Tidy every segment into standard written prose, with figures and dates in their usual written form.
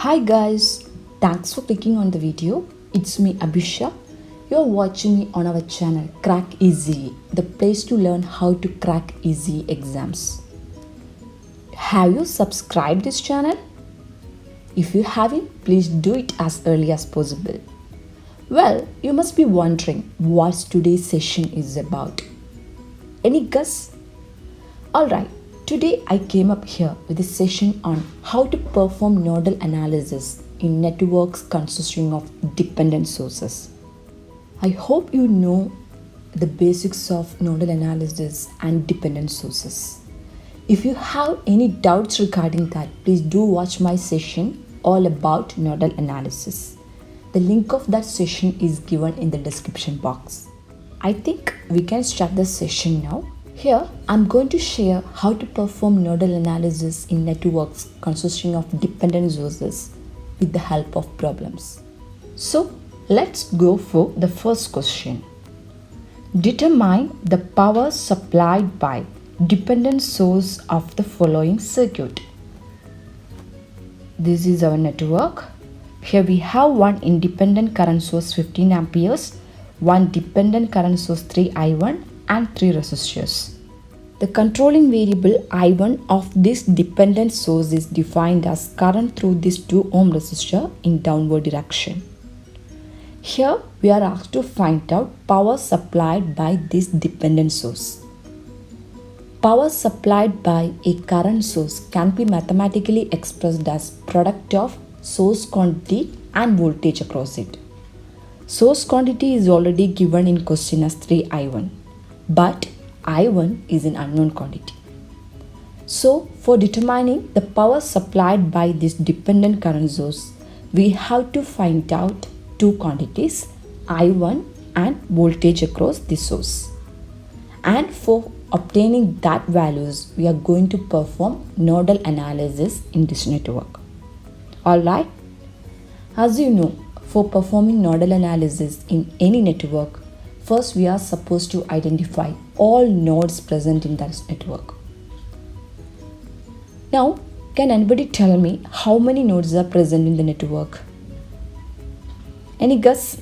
Hi guys, thanks for clicking on the video. It's me Abhisha. You're watching me on our channel Crack Easy, the place to learn how to crack easy exams. Have you subscribed this channel? If you haven't, please do it as early as possible. Well, you must be wondering what today's session is about. Any guess? Alright, today I came up here with a session on how to perform nodal analysis in networks consisting of dependent sources. I hope you know the basics of nodal analysis and dependent sources. If you have any doubts regarding that, please do watch my session all about nodal analysis. The link of that session is given in the description box. I think we can start the session now. Here, I'm going to share how to perform nodal analysis in networks consisting of dependent sources with the help of problems. So, let's go for the first question. Determine the power supplied by dependent source of the following circuit. This is our network. Here we have one independent current source 15 amperes, one dependent current source 3i1 and 3 resistors. The controlling variable I1 of this dependent source is defined as current through this 2 ohm resistor in downward direction. Here we are asked to find out power supplied by this dependent source. Power supplied by a current source can be mathematically expressed as product of source quantity and voltage across it. Source quantity is already given in question as 3i1, but I1 is an unknown quantity. So, for determining the power supplied by this dependent current source, we have to find out two quantities, I1 and voltage across this source. And for obtaining that values, we are going to perform nodal analysis in this network. Alright, as you know, for performing nodal analysis in any network, first we are supposed to identify all nodes present in that network. Now, can anybody tell me how many nodes are present in the network? Any guess?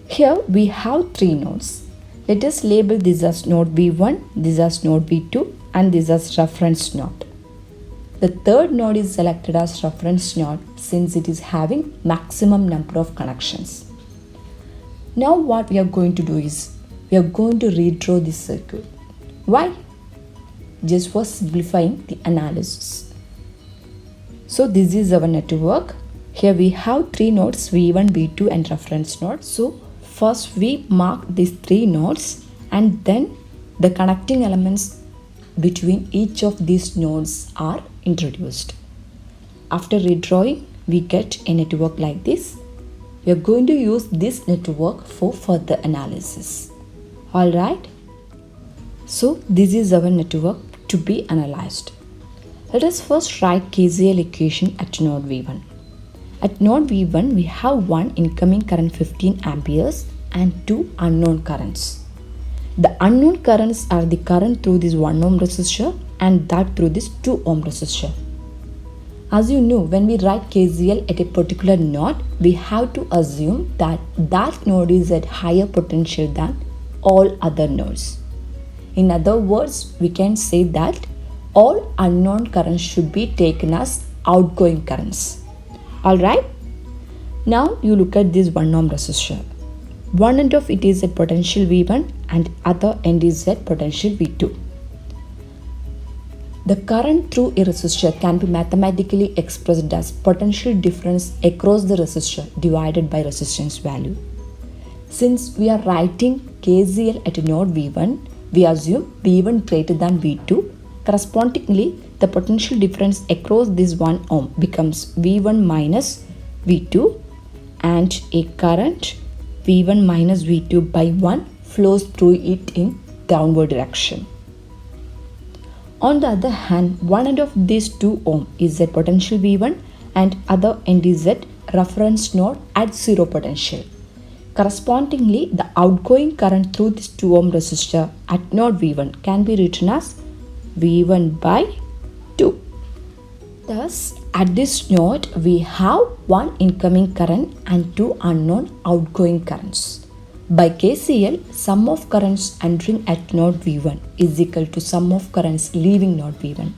Here we have 3 nodes. Let us label this as node V1, this as node V2 and this as reference node. The third node is selected as reference node since it is having maximum number of connections. Now what we are going to do is, we are going to redraw this circuit. Why? Just for simplifying the analysis. So this is our network. Here we have 3 nodes V1, V2 and reference node. So first we mark these 3 nodes and then the connecting elements between each of these nodes are introduced. After redrawing, we get a network like this. We are going to use this network for further analysis. Alright. So this is our network to be analyzed. Let us first write KCL equation at node V1. At node V1, we have one incoming current 15 amperes and 2 unknown currents. The unknown currents are the current through this 1 ohm resistor and that through this 2 ohm resistor. As you know, when we write KCL at a particular node, we have to assume that that node is at higher potential than all other nodes. In other words, we can say that all unknown currents should be taken as outgoing currents. Alright? Now you look at this 1 ohm resistor. One end of it is at potential V1 and other end is at potential V2. The current through a resistor can be mathematically expressed as potential difference across the resistor divided by resistance value. Since we are writing KCL at node V1, we assume V1 greater than V2. Correspondingly, the potential difference across this 1 ohm becomes V1 minus V2 and a current V1 minus V2 by 1 flows through it in downward direction. On the other hand, one end of this 2 ohm is at potential V1 and other end is at reference node at 0 potential. Correspondingly, the outgoing current through this 2 ohm resistor at node V1 can be written as V1 by 2. Thus, at this node, we have one incoming current and two unknown outgoing currents. By KCL, sum of currents entering at node V1 is equal to sum of currents leaving node V1.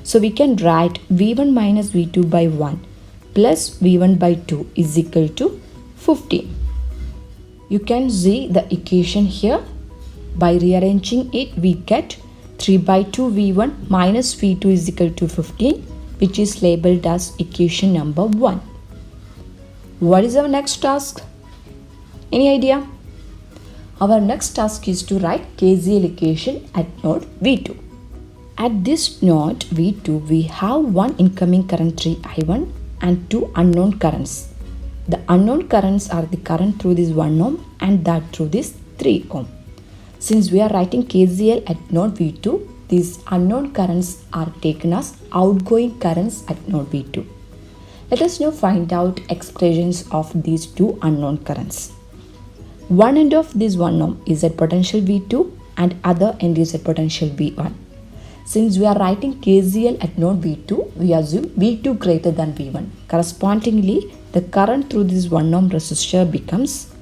So we can write V1 minus V2 by 1 plus V1 by 2 is equal to 15. You can see the equation here. By rearranging it, we get 3 by 2 V1 minus V2 is equal to 15, which is labeled as equation number 1. What is our next task? Any idea? Our next task is to write KCL equation at node V2. At this node V2, we have one incoming current 3I1 and two unknown currents. The unknown currents are the current through this 1 ohm and that through this 3 ohm. Since we are writing KCL at node V2, these unknown currents are taken as outgoing currents at node V2. Let us now find out expressions of these two unknown currents. One end of this 1 ohm is at potential V2 and other end is at potential V1. Since we are writing KCL at node V2, we assume V2 greater than V1. Correspondingly, the current through this 1 ohm resistor becomes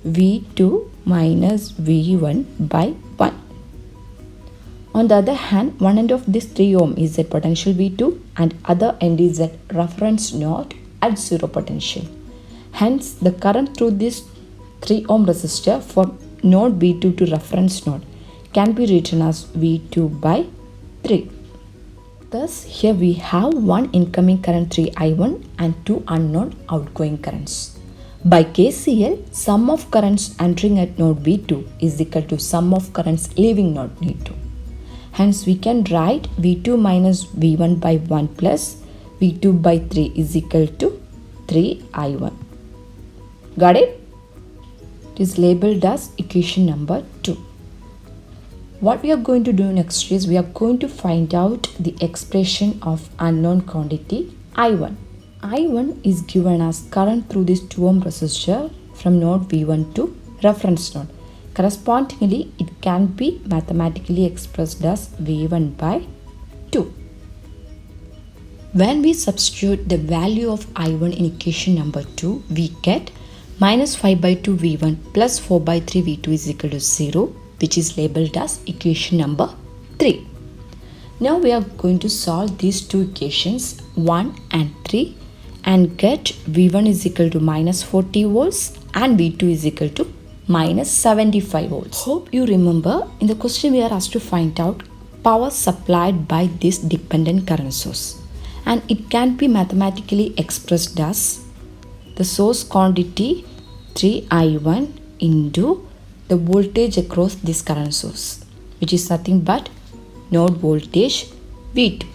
V2 minus V1 by 1. On the other hand, one end of this 3 ohm is at potential V2 and other end is at reference node at 0 potential. Hence, the current through this 3 ohm resistor from node V2 to reference node can be written as V2 by 3. Thus, here we have one incoming current 3I1 and two unknown outgoing currents. By KCL, sum of currents entering at node V2 is equal to sum of currents leaving node V2. Hence, we can write V2 minus V1 by 1 plus V2 by 3 is equal to 3I1. Got it? It is labeled as equation number 2. What we are going to do next is we are going to find out the expression of unknown quantity I1. I1 is given as current through this 2 ohm resistor from node V1 to reference node. Correspondingly, it can be mathematically expressed as V1 by 2. When we substitute the value of I1 in equation number 2, we get minus 5 by 2 V1 plus 4 by 3 V2 is equal to 0, which is labeled as equation number 3. Now we are going to solve these two equations 1 and 3 and get V1 is equal to minus 40 volts and V2 is equal to minus 75 volts. Hope you remember in the question we are asked to find out power supplied by this dependent current source, and it can be mathematically expressed as the source quantity 3I1 into the voltage across this current source, which is nothing but node voltage V2.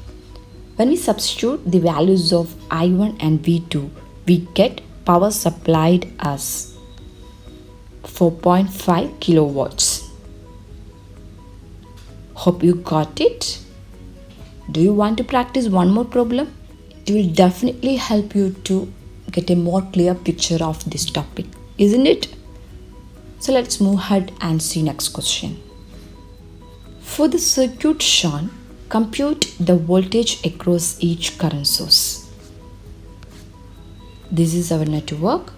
When we substitute the values of I1 and V2, we get power supplied as 4.5 kilowatts. Hope you got it. Do you want to practice one more problem? It will definitely help you to get a more clear picture of this topic, isn't it? So let's move ahead and see next question. For the circuit shown, compute the voltage across each current source. This is our network.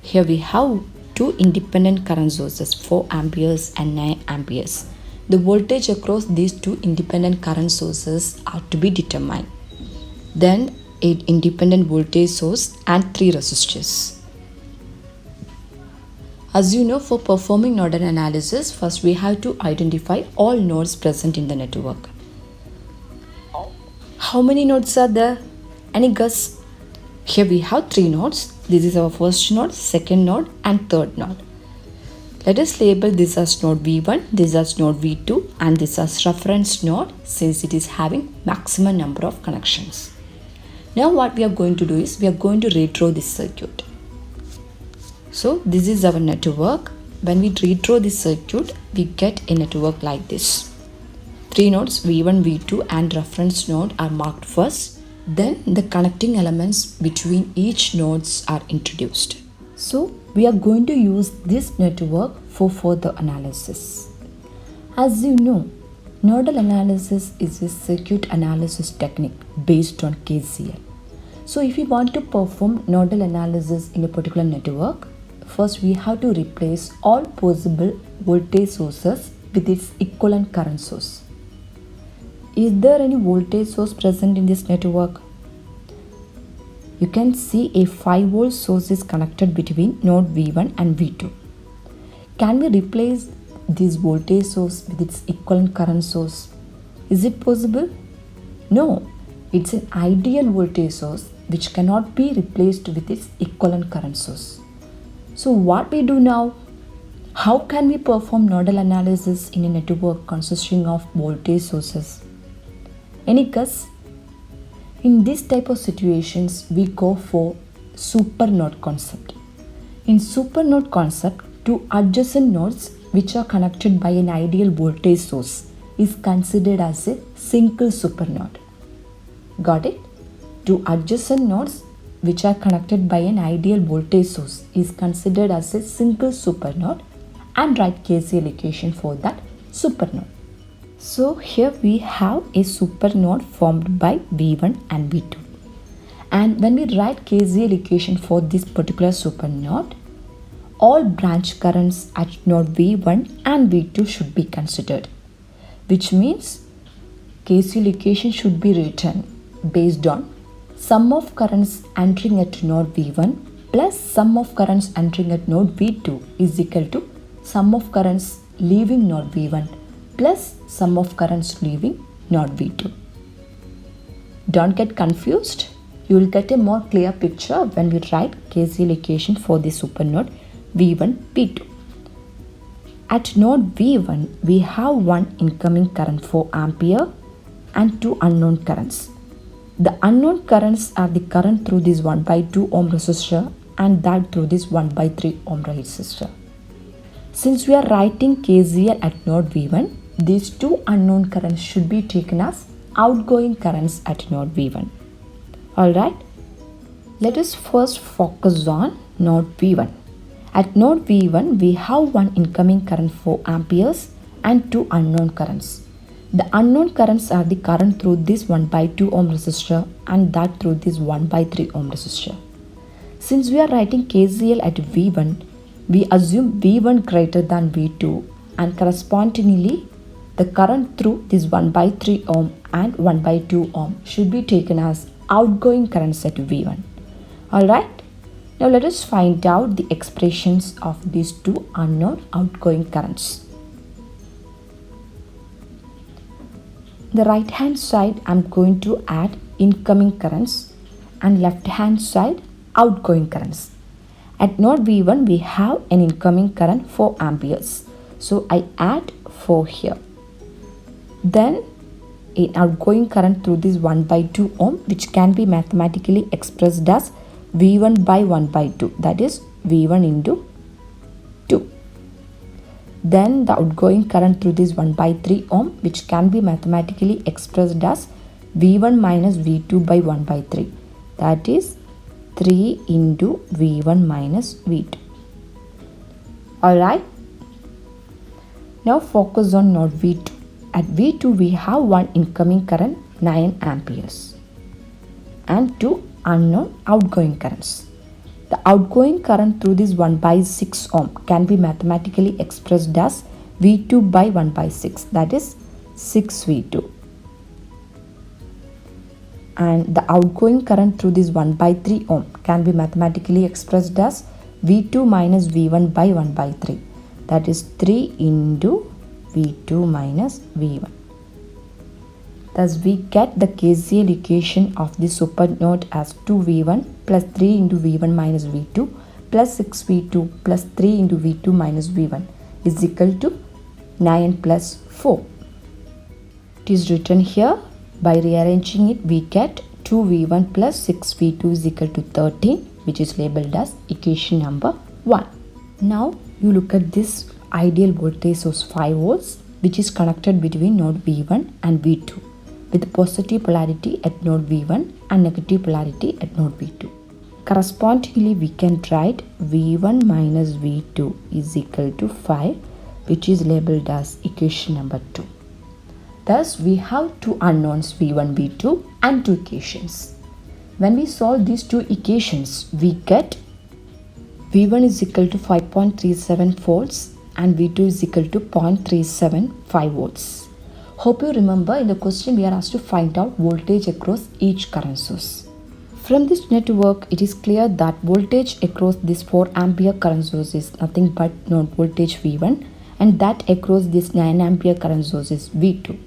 Here we have two independent current sources, 4 amperes and 9 amperes. The voltage across these two independent current sources are to be determined. Then an independent voltage source and 3 resistors. As you know, for performing nodal analysis, first we have to identify all nodes present in the network. How many nodes are there? Any guess? Here we have 3 nodes. This is our first node, second node and third node. Let us label this as node V1, this as node V2 and this as reference node since it is having maximum number of connections. Now what we are going to do is we are going to redraw this circuit. So this is our network. When we redraw this circuit, we get a network like this. 3 nodes V1, V2 and reference node are marked first. Then the connecting elements between each nodes are introduced. So we are going to use this network for further analysis. As you know, Nodal analysis is a circuit analysis technique based on KCL. So if we want to perform nodal analysis in a particular network, first we have to replace all possible voltage sources with its equivalent current source. Is there any voltage source present in this network? You can see a 5 volt source is connected between node V1 and V2. Can we replace this voltage source with its equivalent current source? Is it possible? No, it's an ideal voltage source which cannot be replaced with its equivalent current source. So what we do now? How can we perform nodal analysis in a network consisting of voltage sources? Any guess? In this type of situations, we go for supernode concept. In supernode concept, two adjacent nodes which are connected by an ideal voltage source is considered as a single supernode. Got it? Two adjacent nodes which are connected by an ideal voltage source is considered as a single supernode, and write KCL equation for that supernode. So here we have a supernode formed by V1 and V2. And when we write KCL equation for this particular supernode, all branch currents at node V1 and V2 should be considered, which means KCL equation should be written based on sum of currents entering at node V1 plus sum of currents entering at node V2 is equal to sum of currents leaving node V1 plus sum of currents leaving node V2. Don't get confused. You will get a more clear picture when we write KCL equation for the supernode V1, V2. At node V1, we have one incoming current 4 ampere and two unknown currents. The unknown currents are the current through this 1/2 ohm resistor and that through this 1/3 ohm resistor. Since we are writing KCL at node V1, these two unknown currents should be taken as outgoing currents at node V1. Alright, let us first focus on node V1. At node V1, we have one incoming current 4 amperes and two unknown currents. The unknown currents are the current through this 1/2 ohm resistor and that through this 1/3 ohm resistor. Since we are writing KCL at V1, we assume V1 greater than V2, and correspondingly the current through this 1/3 ohm and 1/2 ohm should be taken as outgoing currents at V1. Alright, now let us find out the expressions of these two unknown outgoing currents. The right hand side I am going to add incoming currents and left hand side outgoing currents. At node V1 we have an incoming current 4 amperes. So I add 4 here. Then an outgoing current through this 1/2 ohm, which can be mathematically expressed as V1 by 1/2, that is V1 into 2. Then the outgoing current through this 1/3 ohm, which can be mathematically expressed as V1 minus V2 by 1/3, that is 3 into V1 minus V2. Alright, now focus on node V2. At V2 we have one incoming current 9 amperes and two unknown outgoing currents. The outgoing current through this 1/6 ohm can be mathematically expressed as V2 by 1/6, that is 6 V2. And the outgoing current through this 1/3 ohm can be mathematically expressed as V2 minus V1 by 1/3, that is 3 into V2 minus V1. Thus we get the KCL equation of the supernode as 2V1 plus 3 into V1 minus V2 plus 6V2 plus 3 into V2 minus V1 is equal to 9 plus 4. It is written here. By rearranging it, we get 2V1 plus 6V2 is equal to 13, which is labeled as equation number 1. Now you look at this ideal voltage source 5 volts, which is connected between node V1 and V2 with positive polarity at node V1 and negative polarity at node V2. Correspondingly, we can write V1 minus V2 is equal to 5, which is labeled as equation number 2. Thus, we have two unknowns V1, V2 and two equations. When we solve these two equations, we get V1 is equal to 5.37 volts and V2 is equal to 0.375 volts. Hope you remember in the question we are asked to find out voltage across each current source. From this network, it is clear that voltage across this 4 ampere current source is nothing but node voltage V1 and that across this 9 ampere current source is V2.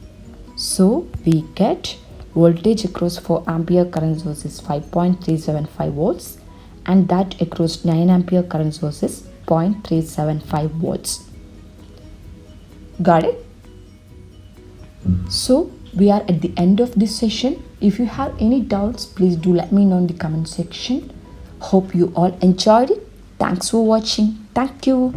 So we get voltage across 4 ampere current source is 5.375 volts and that across 9 ampere current source is 0.375 volts. Got it? So we are at the end of this session. If you have any doubts, please do let me know in the comment section. Hope you all enjoyed it. Thanks for watching. Thank you.